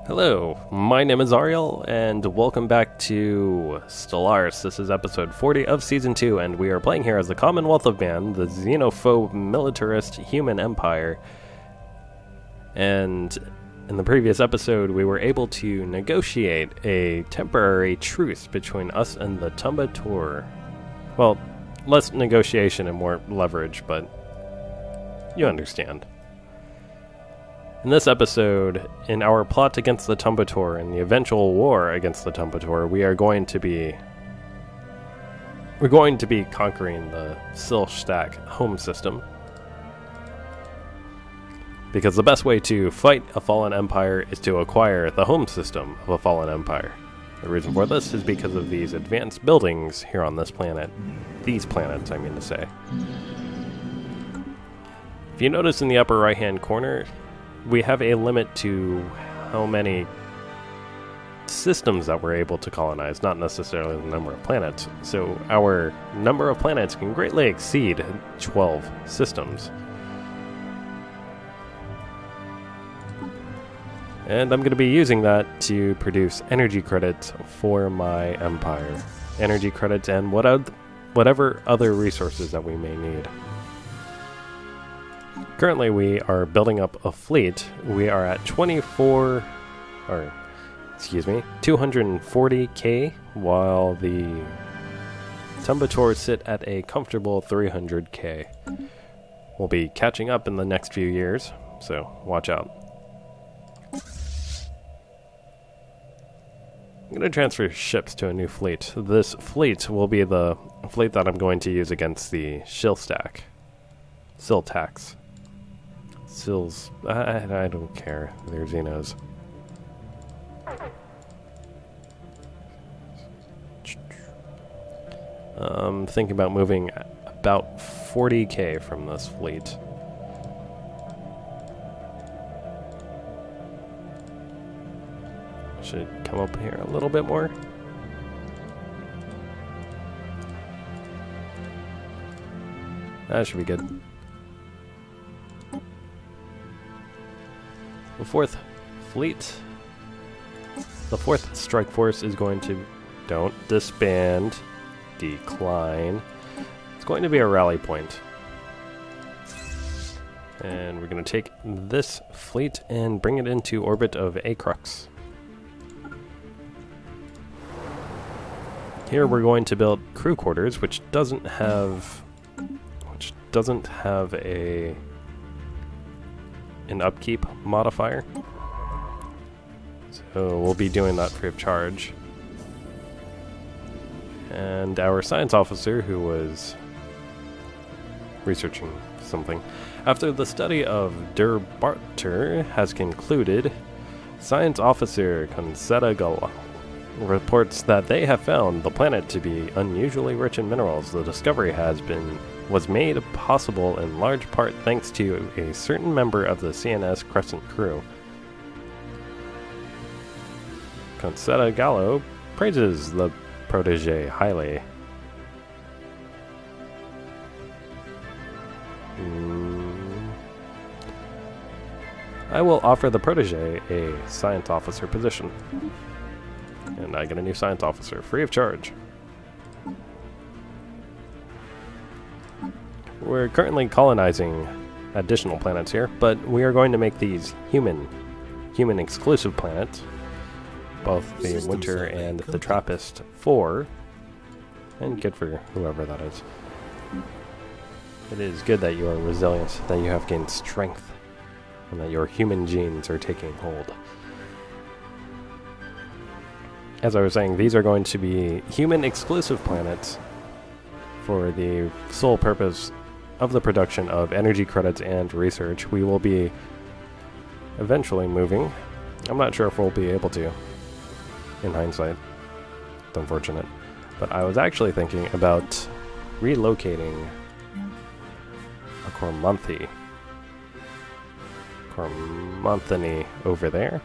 Hello, my name is Ariel, and welcome back to Stellaris. This is episode 40 of Season 2, and we are playing here as the Commonwealth of Man, the xenophobe militarist human empire. And in the previous episode, we were able to negotiate a temporary truce between us and the Tumbator. Well, less negotiation and more leverage, but you understand. In this episode, in our plot against the Tumbator and the eventual war against the Tumbator, we're going to be conquering the Silstack home system. Because the best way to fight a fallen empire is to acquire the home system of a fallen empire. The reason for this is because of these advanced buildings here on this planet. These planets, I mean to say. If you notice in the upper right-hand corner, we have a limit to how many systems that we're able to colonize, not necessarily the number of planets. So our number of planets can greatly exceed 12 systems. And I'm going to be using that to produce energy credits for my empire. Energy credits and whatever other resources that we may need. Currently, we are building up a fleet. We are at 240k, while the Tumbator sit at a comfortable 300k. We'll be catching up in the next few years, so watch out. I'm going to transfer ships to a new fleet. This fleet will be the fleet that I'm going to use against the Silstack. Siltax. Sils, I don't care. They're Xenos. Thinking about moving about 40k from this fleet. Should come up here a little bit more. That should be good. The fourth fleet, the fourth strike force is going to, don't disband, decline. It's going to be a rally point. And we're going to take this fleet and bring it into orbit of Acrux. Here we're going to build crew quarters, which doesn't have an upkeep modifier. So we'll be doing that free of charge. And our science officer, who was researching something, after the study of Der Barter has concluded, Science Officer Concetta Gala reports that they have found the planet to be unusually rich in minerals. The discovery was made possible in large part thanks to a certain member of the CNS Crescent crew. Concetta Gallo praises the protege highly. I will offer the protege a science officer position. And I get a new science officer, free of charge. We're currently colonizing additional planets here, but we are going to make these human exclusive planets, both the Winter and the Trappist 4, and good for whoever that is. It is good that you are resilient, that you have gained strength, and that your human genes are taking hold. As I was saying, these are going to be human exclusive planets for the sole purpose of the production of energy credits and research. We will be eventually moving. I'm not sure if we'll be able to, in hindsight. It's unfortunate. But I was actually thinking about relocating a Cormonthany over there.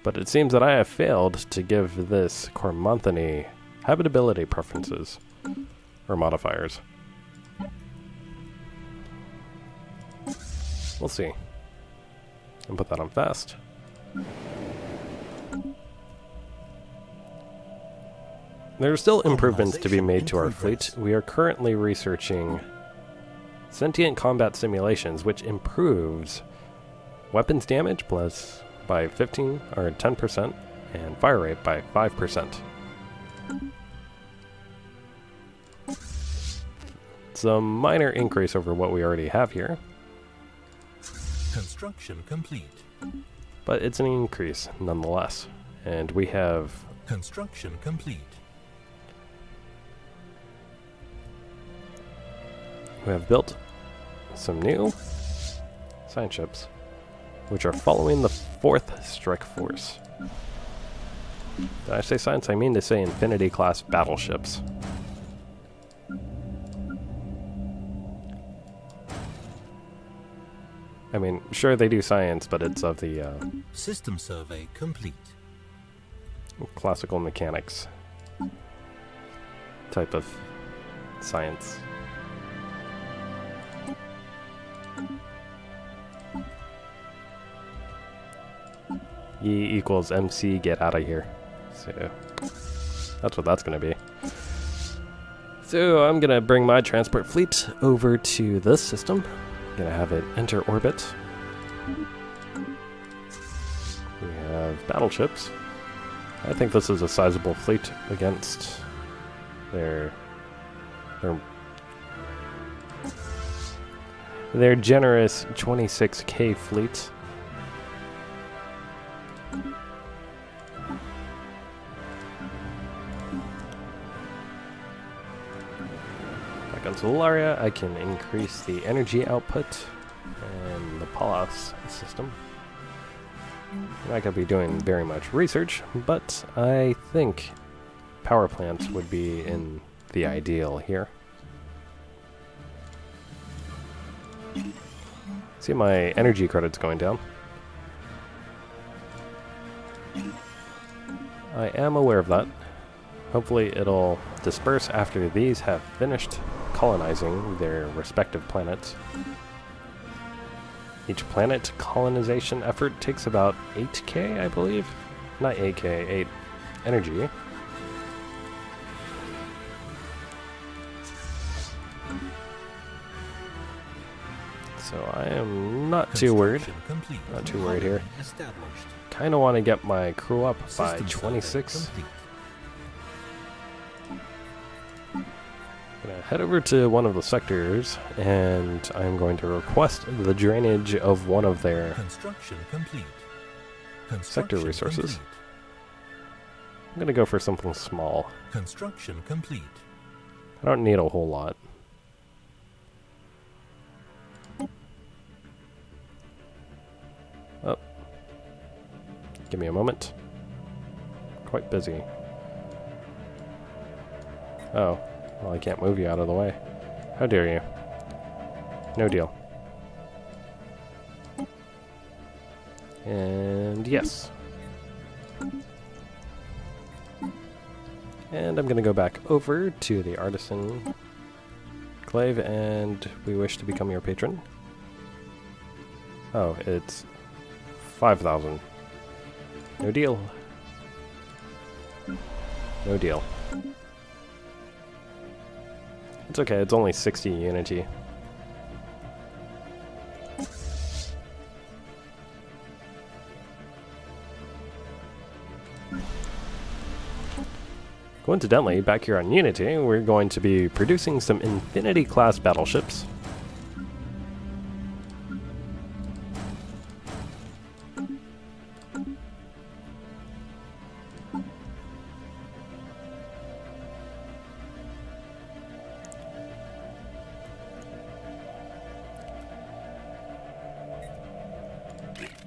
But it seems that I have failed to give this Cormonthany habitability preferences, or modifiers. We'll see. And put that on fast. There are still improvements to be made to our fleet. We are currently researching sentient combat simulations, which improves weapons damage plus by 15 or 10% and fire rate by 5%. It's a minor increase over what we already have here. Construction complete. But it's an increase nonetheless. And we have... Construction complete. We have built some new science ships, which are following the 4th Strike Force. Did I say science? I mean to say Infinity-class battleships. I mean, sure they do science, but it's of the System survey complete. Classical mechanics type of science. E equals MC, get out of here. So, that's what that's going to be. So, I'm going to bring my transport fleet over to this system. I'm going to have it enter orbit. We have battleships. I think this is a sizable fleet against their generous 26k fleet. Back on Stellaris, I can increase the energy output and the Palos system. I'm not going to be doing very much research, but I think power plants would be in the ideal here. See my energy credits going down. I am aware of that. Hopefully it'll disperse after these have finished colonizing their respective planets. Each planet colonization effort takes about 8k, I believe? Not 8k, 8 energy. So I am not too worried. Not too worried here. Kind of want to get my crew up by 26. Gonna head over to one of the sectors, and I'm going to request the drainage of one of their sector resources. I'm gonna go for something small. Construction complete. I don't need a whole lot. Oh. Give me a moment. Quite busy. Oh. Well, I can't move you out of the way. How dare you? No deal. And yes. And I'm going to go back over to the Artisan Clave, and we wish to become your patron. Oh, it's 5,000. No deal. No deal. It's okay, it's only 60 Unity. Coincidentally, back here on Unity, we're going to be producing some Infinity-class battleships.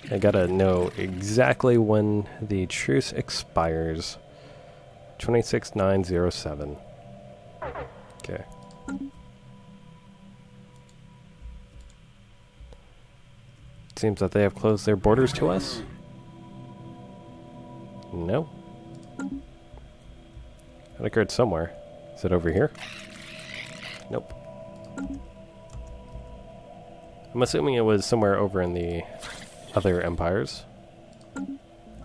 I gotta know exactly when the truce expires. 26907. Okay. Seems that they have closed their borders to us. No. It occurred somewhere. Is it over here? Nope. I'm assuming it was somewhere over in the other empires.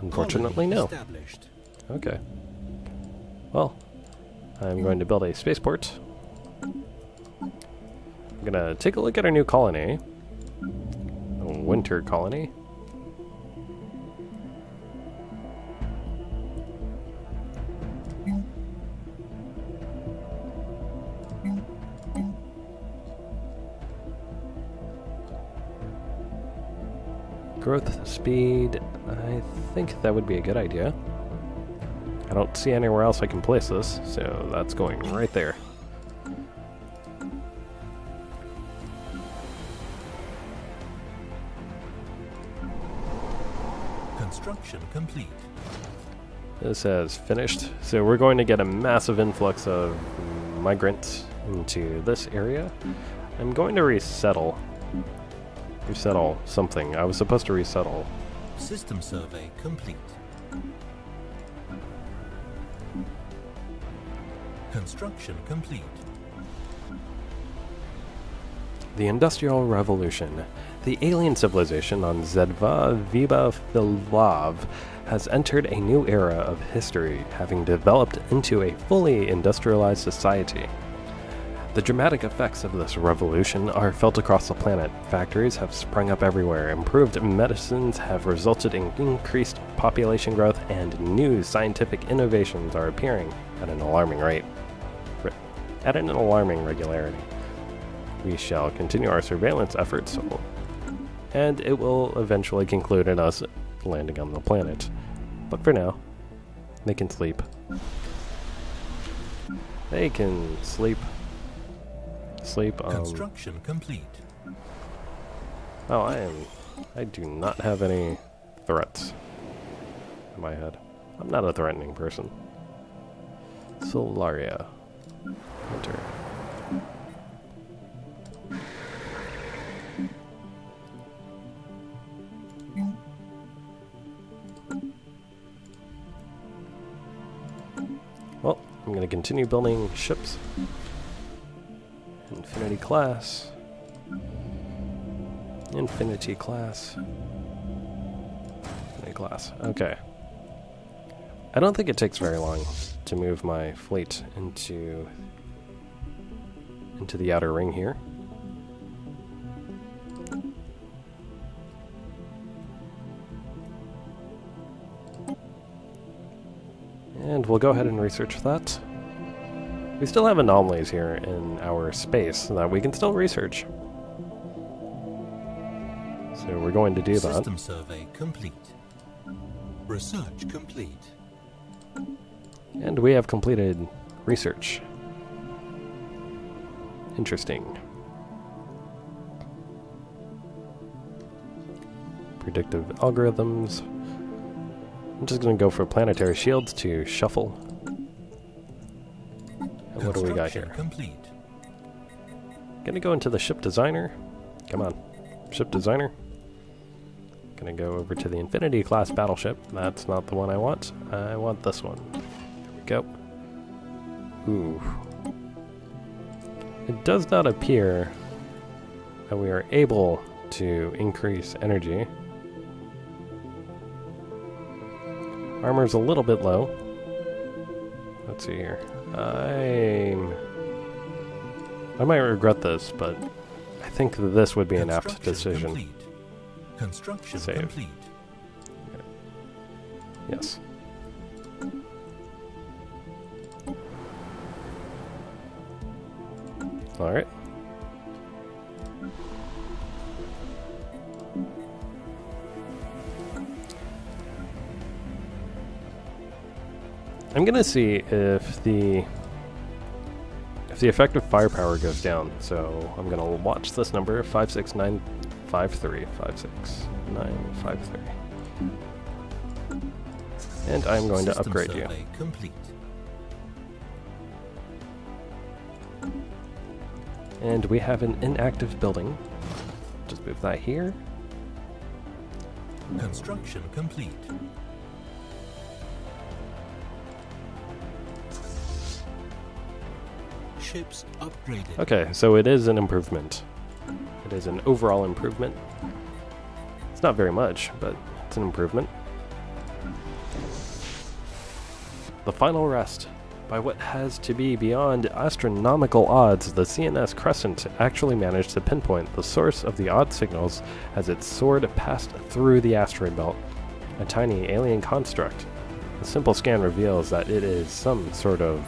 Unfortunately, no. Established. Okay. Well, I'm going to build a spaceport. I'm gonna take a look at our new colony. A winter colony. Growth speed, I think that would be a good idea. I don't see anywhere else I can place this, so that's going right there. Construction complete. This has finished, so we're going to get a massive influx of migrants into this area. I'm going to resettle something. I was supposed to resettle. System survey complete. Construction complete. The Industrial Revolution. The alien civilization on Zedva Viba Filvav has entered a new era of history, having developed into a fully industrialized society. The dramatic effects of this revolution are felt across the planet. Factories have sprung up everywhere, improved medicines have resulted in increased population growth, and new scientific innovations are appearing at an alarming regularity. We shall continue our surveillance efforts, and it will eventually conclude in us landing on the planet. But for now, they can sleep. They can sleep. Construction complete. Oh, I do not have any threats in my head. I'm not a threatening person. Solaria. Enter. Well, I'm going to continue building ships. Infinity class. Infinity class. Infinity class. Okay. I don't think it takes very long to move my fleet into the outer ring here. And we'll go ahead and research that. We still have anomalies here in our space that we can still research. So we're going to do that. System survey complete. Research complete. And we have completed research. Interesting. Predictive algorithms. I'm just going to go for planetary shields to shuffle. And what do we got here? Complete. Gonna go into the ship designer. Come on, ship designer. Gonna go over to the Infinity class battleship. That's not the one I want. I want this one. There we go. Ooh. It does not appear that we are able to increase energy. Armor's a little bit low. Let's see here. I might regret this, but I think this would be an apt decision. Complete. Construction Save. complete. Yes. All right. I'm gonna see if the effective firepower goes down. So I'm gonna watch this number 56953 56953, and I'm going to System upgrade you. survey complete. And we have an inactive building. Just move that here. Construction complete. Ships upgraded. Okay, so it is an improvement. It It is an overall improvement. It's not very much, but it's an improvement. The final rest. By what has to be beyond astronomical odds, the CNS Crescent actually managed to pinpoint the source of the odd signals as its soared past through the asteroid belt. A tiny alien construct. A simple scan reveals that it is some sort of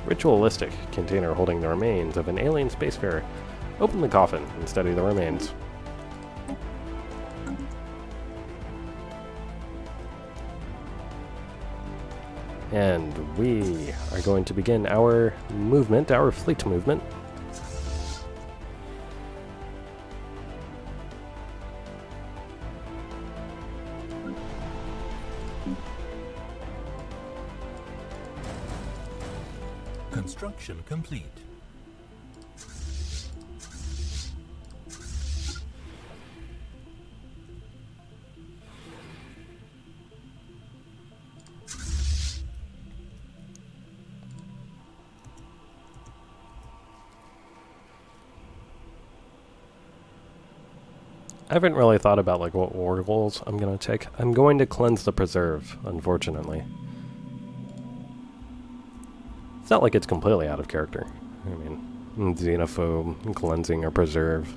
ritualistic container holding the remains of an alien spacefarer. Open the coffin and study the remains. And we are going to begin our movement, our fleet movement. Construction complete. I haven't really thought about like what war goals I'm going to take. I'm going to cleanse the preserve, unfortunately. It's not like it's completely out of character. I mean, xenophobe, cleansing, or preserve.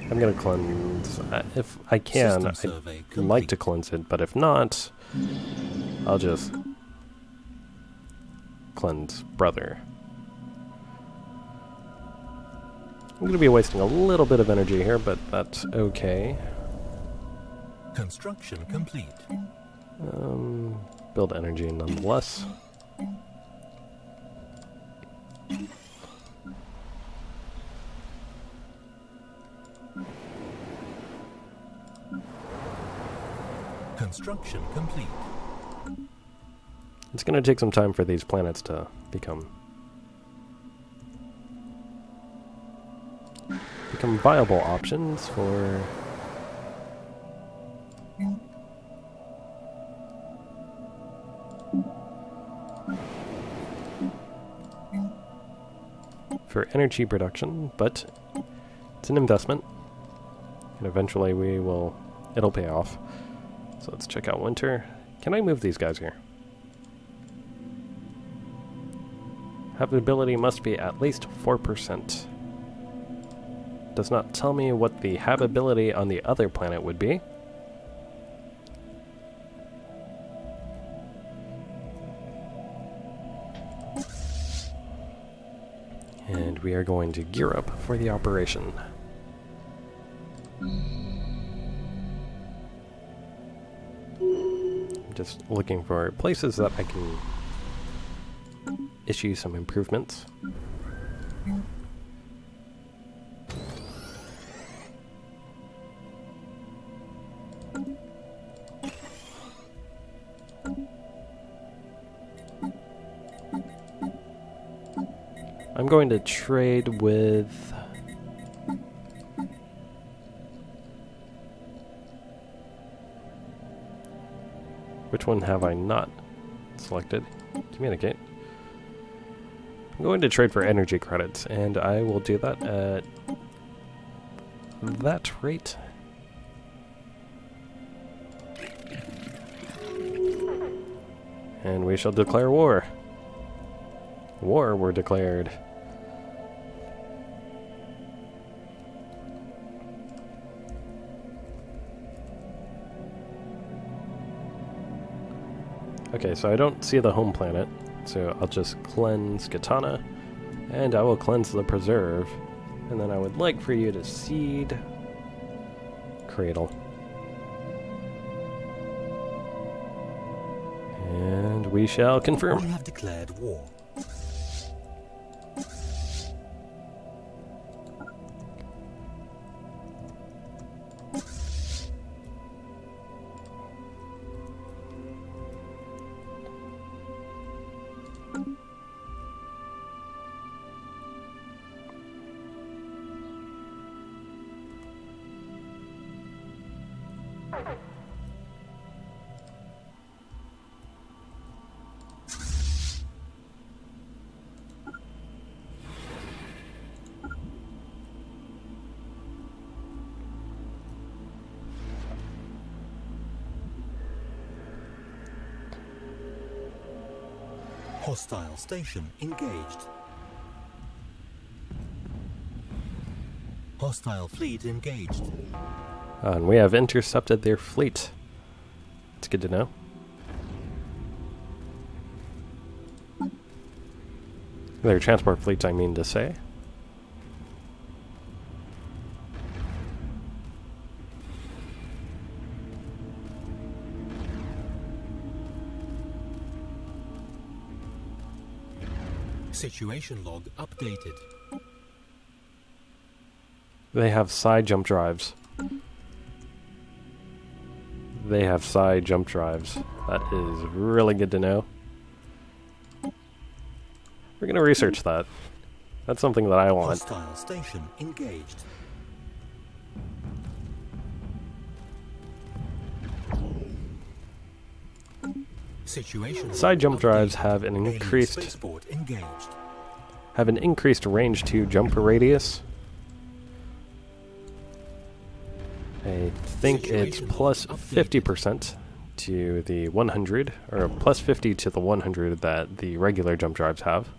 I'm going to cleanse. If I can, I'd like to cleanse it, but if not, I'll just cleanse brother. I'm going to be wasting a little bit of energy here, but that's okay. Construction complete. Build energy nonetheless. Construction complete. It's going to take some time for these planets to become viable options for energy production, but it's an investment, and eventually it'll pay off. So let's check out winter. Can I move these guys here? Habitability must be at least 4%. Does not tell me what the habitability on the other planet would be. And we are going to gear up for the operation. Just looking for places that I can issue some improvements. I'm going to trade with which one have I not selected? Communicate. I'm going to trade for energy credits, and I will do that at that rate. And we shall declare war. War were declared. Okay, so I don't see the home planet, so I'll just cleanse Katana, and I will cleanse the preserve, and then I would like for you to seed Cradle. And we shall confirm. We have declared war. Hostile station engaged. Hostile fleet engaged. And we have intercepted their fleet. It's good to know. Their transport fleets, I mean to say. Situation log updated. They have side jump drives. They have side jump drives. That is really good to know. We're going to research that. That's something that I want. Hostile station engaged. Situation Side jump drives updated. have an Alien increased spaceport engaged. range to jump radius. I think it's plus 50% to the 100, or plus 50 to the 100 that the regular jump drives have.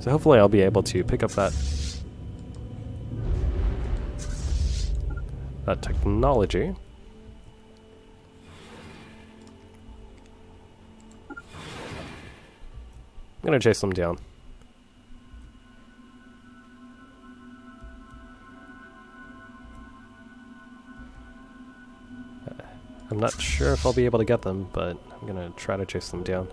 So hopefully I'll be able to pick up that technology. I'm gonna chase them down. I'm not sure if I'll be able to get them, but I'm gonna try to chase them down.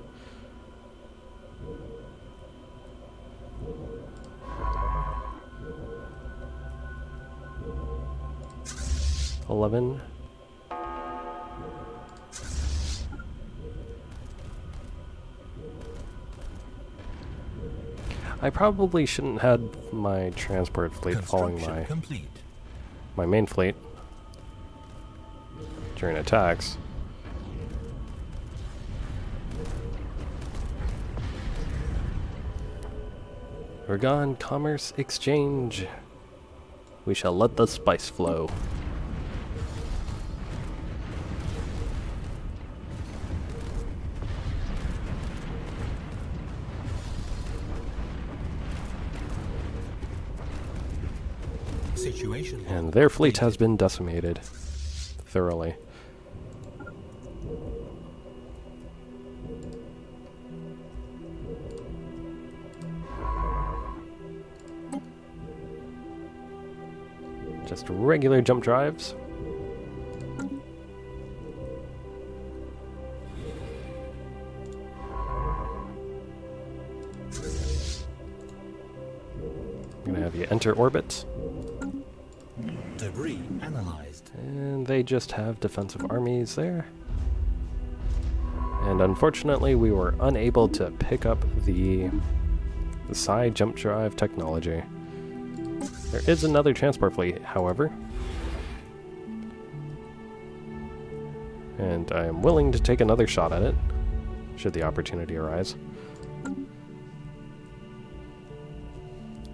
$11. I probably shouldn't have my transport fleet following my main fleet during attacks. We're gone, commerce exchange. We shall let the spice flow. Situation And their fleet has been decimated thoroughly. Just regular jump drives. I'm gonna have you enter orbit. debris analyzed. And they just have defensive armies there. And unfortunately, we were unable to pick up the side jump drive technology. There is another transport fleet, however. And I am willing to take another shot at it, should the opportunity arise.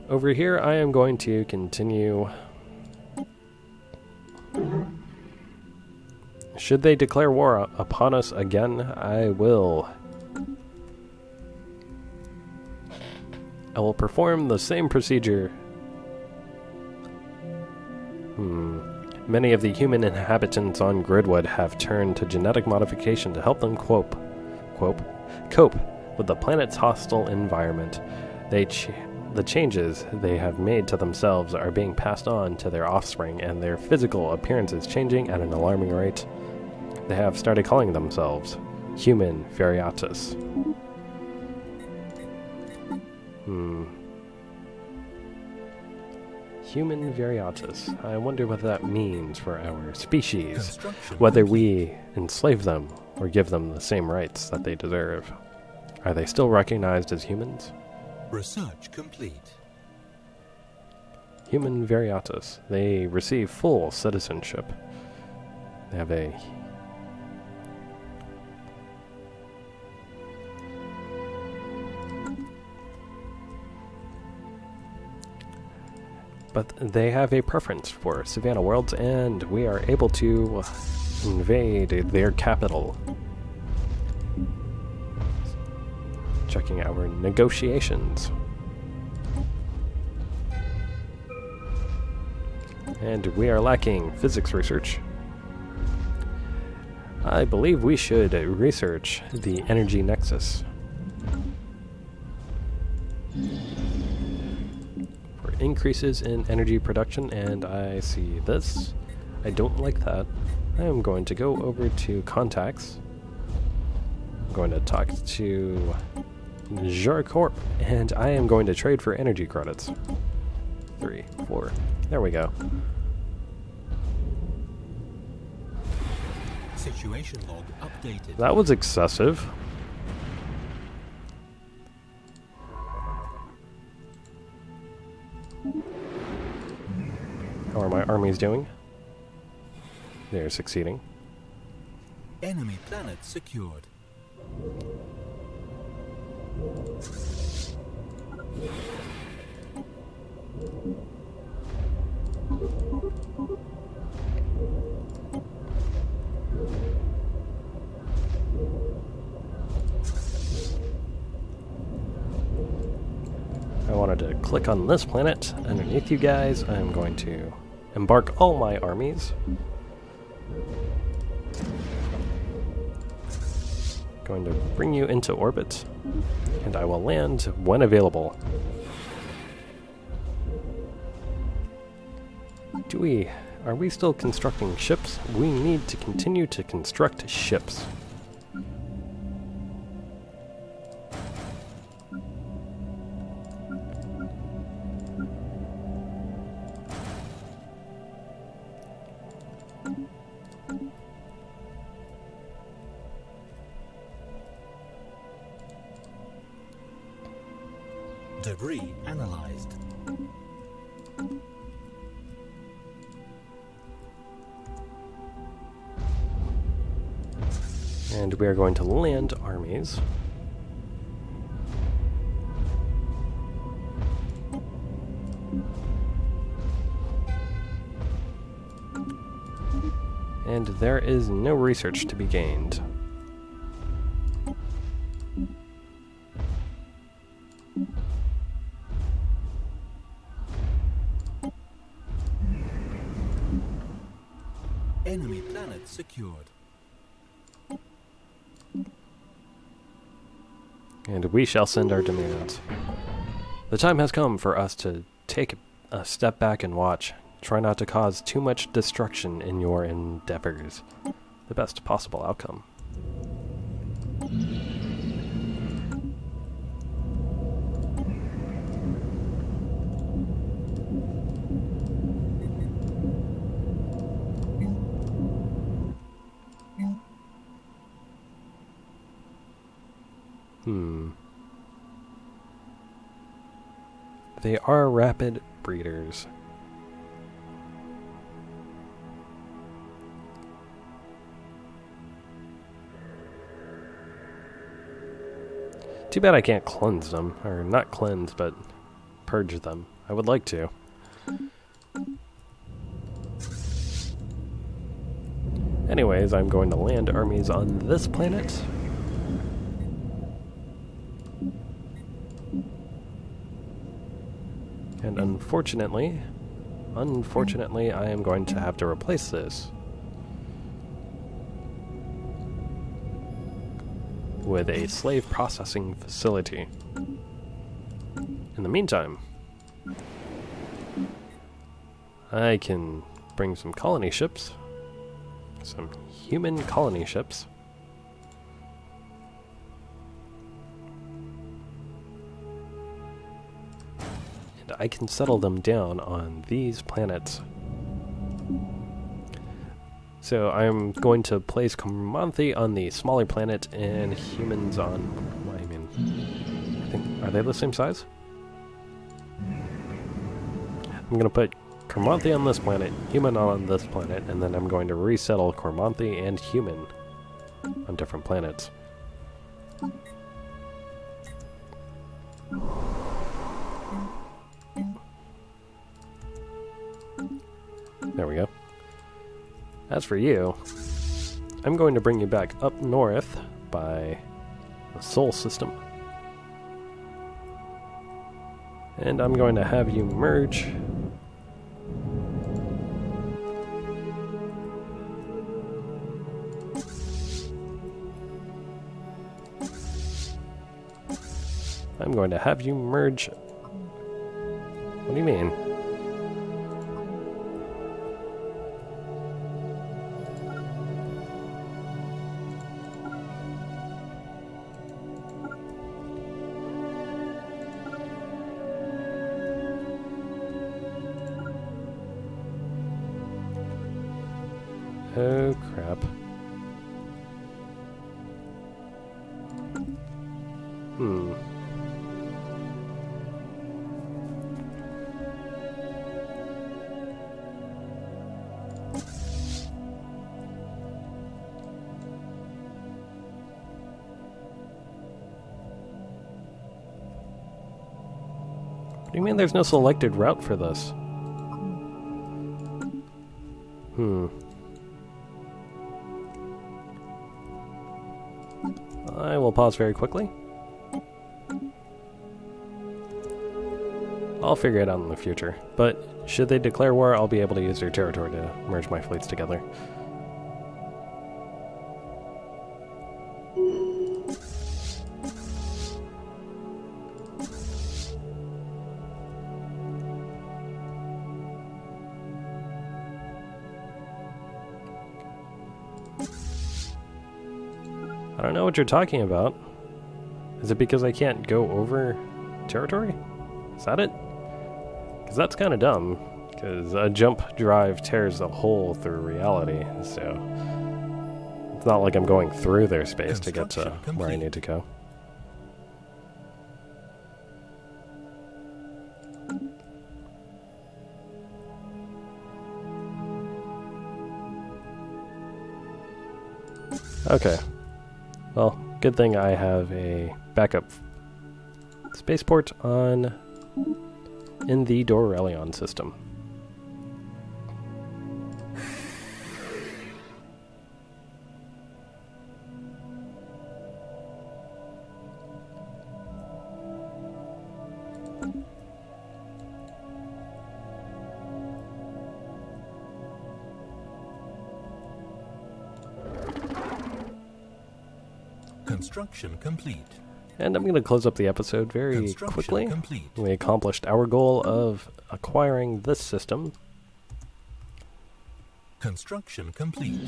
Over here, I am going to continue. Should they declare war upon us again, I will perform the same procedure. Many of the human inhabitants on Gridwood have turned to genetic modification to help them cope with the planet's hostile environment. The changes they have made to themselves are being passed on to their offspring, and their physical appearance is changing at an alarming rate. They have started calling themselves Human Variatus. Human Variatus. I wonder what that means for our species. Whether we enslave them or give them the same rights that they deserve. Are they still recognized as humans? Research complete. Human Variatus. They receive full citizenship. They have a... But they have a preference for Savannah worlds, and we are able to invade their capital. checking our negotiations. And we are lacking physics research. I believe we should research the energy nexus for increases in energy production, and I see this. I don't like that. I am going to go over to contacts. I'm going to talk to Jarcorp, and I am going to trade for energy credits. 3, 4. There we go. Situation log updated. That was excessive. How are my armies doing? They're succeeding. Enemy planet secured. I wanted to click on this planet underneath you guys. I'm going to embark all my armies. Going to bring you into orbit, and I will land when available. Are we still constructing ships? We need to continue to construct ships. Debris analyzed. And we are going to land armies. And there is no research to be gained. Enemy planet secured. And we shall send our demands. The time has come for us to take a step back and watch. Try not to cause too much destruction in your endeavors. The best possible outcome. They are rapid breeders. Too bad I can't cleanse them. Or not cleanse, but purge them. I would like to. Anyways, I'm going to land armies on this planet. And unfortunately, I am going to have to replace this with a slave processing facility. In the meantime, I can bring some colony ships, some human colony ships, and I can settle them down on these planets. So I'm going to place Commonwealth on the smaller planet and humans on, I think, are they the same size? I'm going to put Commonwealth on this planet, human on this planet, and then I'm going to resettle Commonwealth and human on different planets. There we go. As for you, I'm going to bring you back up north by the Sol system. And I'm going to have you merge. I'm going to have you merge. What do you mean? Oh, crap. What do you mean there's no selected route for this? I will pause very quickly. I'll figure it out in the future, but should they declare war, I'll be able to use their territory to merge my fleets together. I don't know what you're talking about. Is it because I can't go over territory? Is that it? Because that's kind of dumb. Because a jump drive tears a hole through reality, so it's not like I'm going through their space to get to where I need to go. Okay. Well, good thing I have a backup spaceport in the Dorelion system. Construction complete. And I'm going to close up the episode very quickly. Complete. We accomplished our goal of acquiring this system. Construction complete.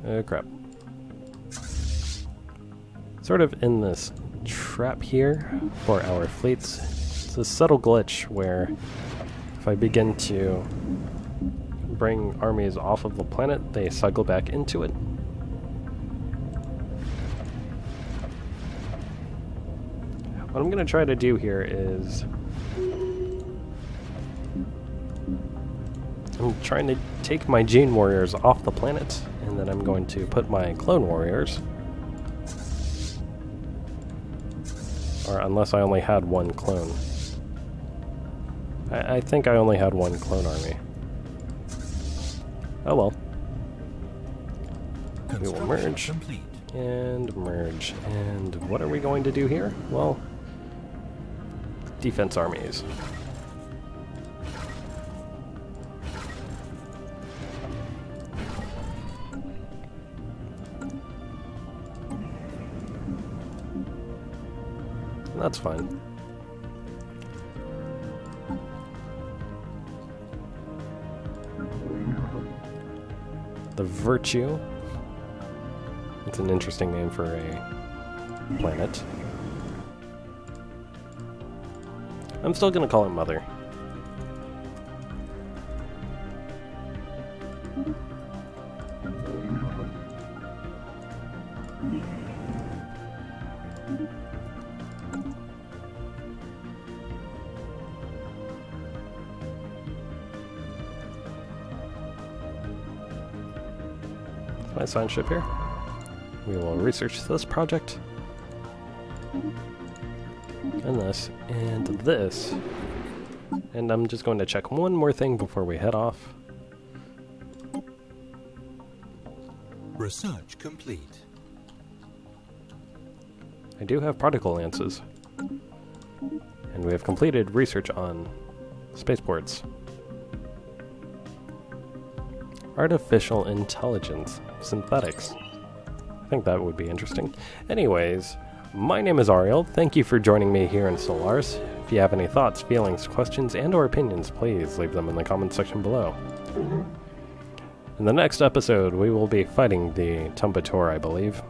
Oh, crap. Sort of in this trap here for our fleets. It's a subtle glitch where if I begin to bring armies off of the planet, they cycle back into it. What I'm going to try to do here is I'm trying to take my Gene Warriors off the planet, and then I'm going to put my Clone Warriors. Or unless I only had one clone. I think I only had one clone army. Oh well. We will merge and merge. And what are we going to do here? Well, defense armies. That's fine. The Virtue. It's an interesting name for a planet. I'm still gonna call it Mother. My science ship here. We will research this project. And this. And this. And I'm just going to check one more thing before we head off. Research complete. I do have particle lances. And we have completed research on spaceports. Artificial intelligence. Synthetics. I think that would be interesting. Anyways, my name is Ariel. Thank you for joining me here in Stellaris. If you have any thoughts, feelings, questions, and or opinions, please leave them in the comments section below. In the next episode, we will be fighting the Tumbator, I believe.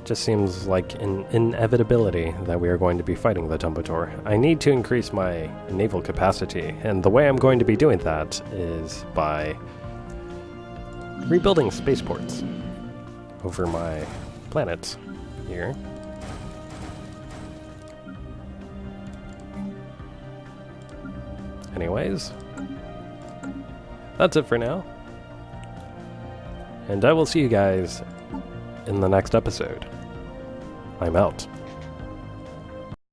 Just seems like an inevitability that we are going to be fighting the Tumbator. I need to increase my naval capacity, and the way I'm going to be doing that is by rebuilding spaceports over my planets here. Anyways, that's it for now. And I will see you guys in the next episode. I'm out.